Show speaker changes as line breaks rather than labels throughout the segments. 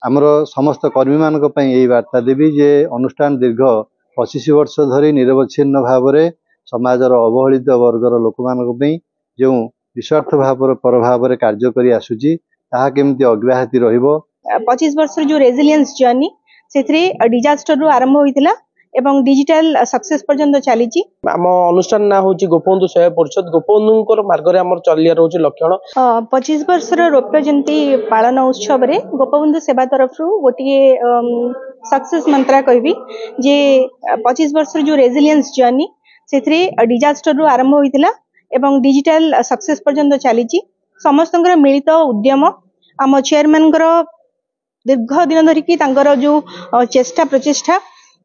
आमर समस्त कर्मी मान बार्ता देवी जे अनुष्ठान दीर्घ 25 वर्ष धरी निरवच्छिन्न भाव में समाजर अवहेलित वर्गर लोक मान जो निस्वार्थ भाव पर भाव में कार्य कर आसुची ताहा केमती अव्याहति रहिबो।
25 वर्ष जो रेजिलियंस जर्नी से डिजास्टर रु आरंभ होइतिला एवं डिजिटल सक्सेस पर्यंत चली।
आम अनुष्ठान ना हूँ गोपबंधु सेवा परिषद गोपबंधु मार्ग में चलिया रोचे लक्षण
25 वर्ष रौप्य जयंती पालन उत्सव रे गोपबंधु सेवा तरफ गोटे सक्सेस मंत्रा कहबी जे 25 वर्ष जो रेजिलियंस जर्नी से डिजास्टर रु आरंभ होइतिला एवं डिजिटल सक्सेस पर्यंत चली। समस्त मिलित उद्यम आम चेयरमैन दीर्घ दिन धरिकी जो चेष्टा प्रचेष्टा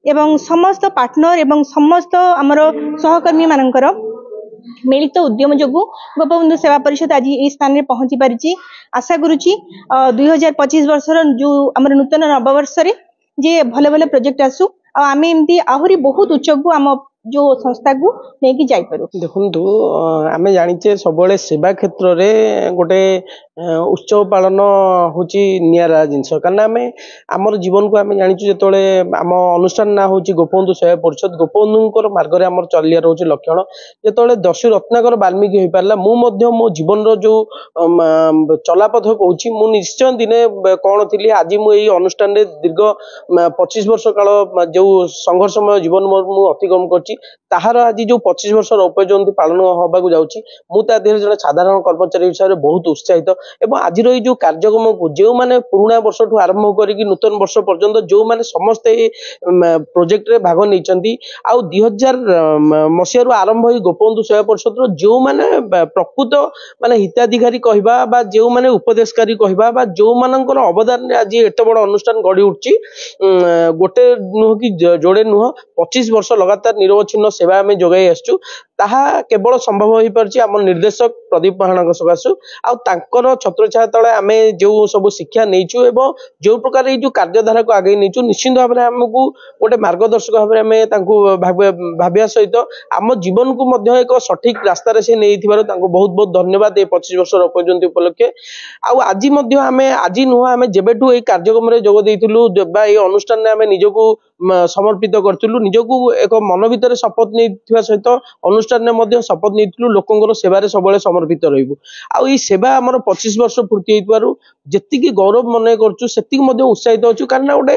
एवं समस्त पार्टनर एवं समस्त आमर सहकर्मी मानकर मिलित उद्यम जो गोपबंधु सेवा परिषद आज ये स्थान में पहुंची पारिछि। आशा करुछि 2025 वर्ष जो आमर नूतन नववर्ष रे जे भले भले प्रोजेक्ट आसु आमे एमती आहुरी बहुत उच्च को आम जो संस्था को लेकिन जाई पारू।
देखंतु आमे जानिचे सबले सेवा क्षेत्र रे गोटे उत्सव पालन होची नियारा जिंस कारण आमे हमर जीवन को आमे जानिछु जेतोले आम अनुष्ठान ना होची गोपबंधु सेवा परिषद गोपबंधुंकर मार्ग रे हमर चलिया रोची लक्षण जेतोले दस्यु रत्नाकर वाल्मीकि होई पारला मु मध्य मो जीवन रो जो चलापथ कहूची मु निश्चय दिने कोन थिली आज मु एई अनुष्ठान रे दीर्घ 25 वर्ष काल जो संघर्षमय जीवन मु अतिक्रम करची ताहार आज जो 25 वर्ष रौप्य जयंती पालन होबाकू जाउची मु ता देह जने साधारण कर्मचारी हिसाब से बहुत उत्साहित एवं आज रही जो कार्यक्रम को जो माने पुराना वर्ष ठू आरंभ करिक नूतन वर्ष पर्यंत जो माने समस्त प्रोजेक्ट रे भाग नहीं आ 2000 मसीह आरंभ हो गोपबंधु सेवा परिषद जो माने प्रकृत माने हिताधिकारी कहबा बा जो माने उपदेशकारी कहबा बा जो मानकर अवदान आज एत बड़ अनुष्ठान गढ़ी उठची गोटे नुह कि जोड़े नुह 25 वर्ष लगातार निरवच्छिन्न सेवा आम जोगाई आसचु ताहा केवल संभव हो पारछि आम निर्देशक प्रदीप महाना सकाशु आर छत्र छाया तले आम जो सब शिक्षा नहींचु एवं जो प्रकार ये जो कार्यधारा को आगे नहीं निश्चित भाव में आमको गोटे मार्गदर्शक भाव में भाविया सहित आम जीवन को मध्य एक सठिक रास्तार से नहीं बहुत बहुत धन्यवाद ये 25 वर्ष रौप्य जयंती उपलक्षे आज आज नुह आम जेबेठू ये कार्यक्रम में जोग देइथिलु बा ये अनुष्ठान में आम निजको समर्पित करथिलु निजको एक मन भीतर शपथ नहीं सहित अनुष्ठान में शपथ नहीं लोकंर सेवारे सबले समर्पित रहिबु आ ई सेवा आमर 25 वर्ष पूर्ति होइतबारु जेतिकी गौरव मन करछु सेतिकी उत्साहित अछु कारण गोटे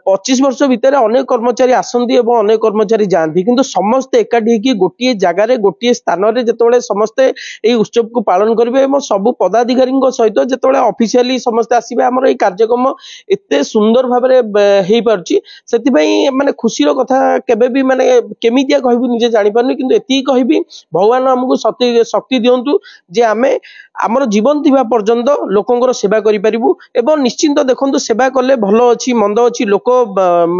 25 वर्ष भितर अनेक कर्मचारी आसंती एवं अनेक कर्मचारी जाती किंतु समस्ते एकाठी होकी गोटे जगार गोटे स्थान में जितेबाला समस्ते ये उत्सव को पालन करेंगे और सबू पदाधिकारी सहित जितेबाला ऑफिशियली समस्ते आसबे आमर ये कार्यक्रम एते सुंदर भाव में पार्टी से माने खुशी कथा केबे भी माने केमितिया कहबी निजे जानि पारनी किंतु एति कहबी भगवान हमको शक्ति दियंतु जे आमे आमर जीवन थिबा पर्यंत लोकंकर सेवा करि परिबु एवं निश्चिंत देखंतु सेवा कले भलो अछि मंद अछि लोक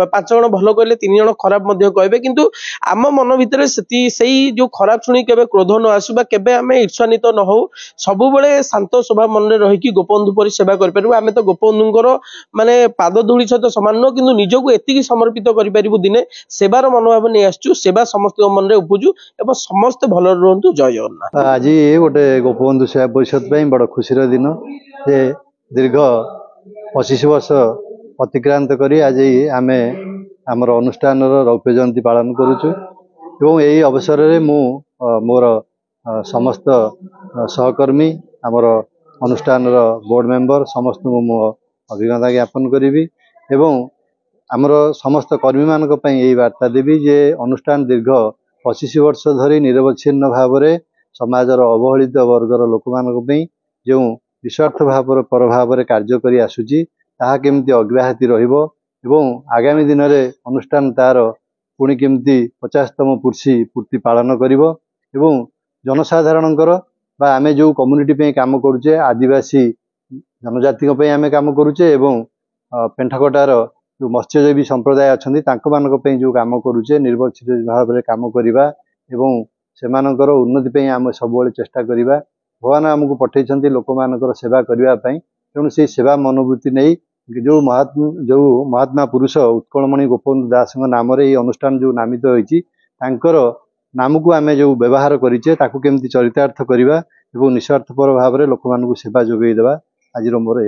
5 जण भलो कहले 3 जण खराब मध्ये कहबे किंतु आम मन भितर सेई जो खराब सुनी केबे क्रोध न आसुबा केबे आमे ईर्ष्यान्वित न हो सबु बेले शांत स्वभाव मन रे रहि कि गोपबंधु परि सेवा करि परिबु आमे तो गोपबंधुंकर माने पाद धूली सहित समान न किंतु निजको एतिकी समर्पित करि परिबु दिने सेवार मनोभाव नै आसचु सेवा समस्त मन रे उपजु एवं समस्त भलो रहंतु जय जगन्नाथ।
आज गोटे गोपबंधु सेवा परिषद बड़ खुशी दिन जे दीर्घ 25 वर्ष अतिक्रांत करी आज आमे आमर अनुष्ठान रौप्य जयंती पालन करुचु एवं यही अवसर में मु मोर समस्त सहकर्मी आमर अनुष्ठान बोर्ड मेंबर समस्त मु अभिज्ञता ज्ञापन करी एवं आमर समस्त कर्मी मान बार्ता देवी जे अनुष्ठान दीर्घ 25 वर्ष धरी निरवच्छिन्न भाव में समाजर अवहेलित वर्गर लोक मान जो निस्वार्थ भाव पर भाव में कार्य कर आसुची ताहा केमती अव्याहति रहिबो एवं आगामी दिन में अनुष्ठान तार पुणी केमती 50तम पूर्ति पालन करिवो एवं जनसाधारणकर बा आमे जो कम्युनिटी पे काम करुचे आदिवासी जनजाति पे आमे काम करुचे एवं पेंठाकटार जो मत्स्यजीवी संप्रदाय अच्छा जो काम करुचे निर्भरशील भाव में काम करवा एवं सेमानकर उन्नति पे आम सब चेष्टा करवा भगवान आमको पठे लोक मानकर सेवा करने तेणु से सेवा मनोवृत्ति नहीं जो महात्मा पुरुष उत्कलमणि गोपबंधु दास नाम ये अनुष्ठान जो नामित होती नाम को आम जो व्यवहार करें केमती चरितार्थ करवा निस्वार्थपर भाव में लोक सेवा जोगई देवा आज मोर